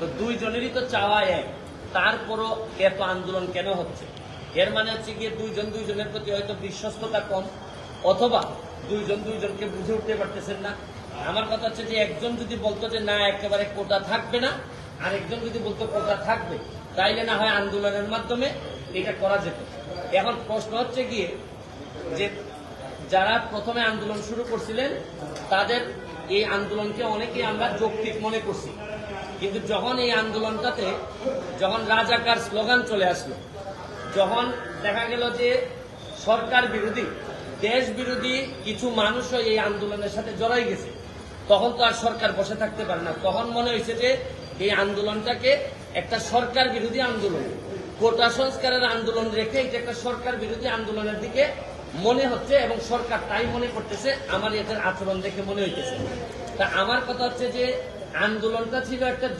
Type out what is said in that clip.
তো দুইজনেরই তো চাওয়া এক, তারপরও এত আন্দোলন কেন হচ্ছে? এর মানে হচ্ছে গিয়ে দুইজনের প্রতি হয়তো বিশ্বস্ততা কম, অথবা দুইজন দুইজনকে বুঝে উঠতে পারতেছেন না। আমার কথা হচ্ছে যে একজন যদি বলতো যে না একেবারে কোটা থাকবে না, আর একজন যদি বলতো কোটা থাকবে, তাইলে না হয় আন্দোলনের মাধ্যমে এটা করা যেত। এখন প্রশ্ন হচ্ছে গিয়ে যে যারা প্রথমে আন্দোলন শুরু করছিলেন তাদের এই আন্দোলনকে অনেকেই আমরা যৌক্তিক মনে করছি, কিন্তু যখন এই আন্দোলনটাতে যখন রাজাকার স্লোগান চলে আসলো, যখন দেখা গেল যে সরকার বিরোধী দেশ বিরোধী কিছু মানুষও এই আন্দোলনের সাথে জড়াই গেছে, তখন তো আর সরকার বসে থাকতে পারে না। তখন মনে হয়েছে যে এই আন্দোলনটাকে একটা সরকার বিরোধী আন্দোলন, কোটা সংস্কারের আন্দোলন রেখে এটা একটা সরকার বিরোধী আন্দোলনের দিকে মনে হচ্ছে, এবং সরকার তাই মনে করতেছে, আমার এদের আচরণ দেখে মনে হইতেছে। তা আমার কথা হচ্ছে যে আন্দোলনটা ছিল একটা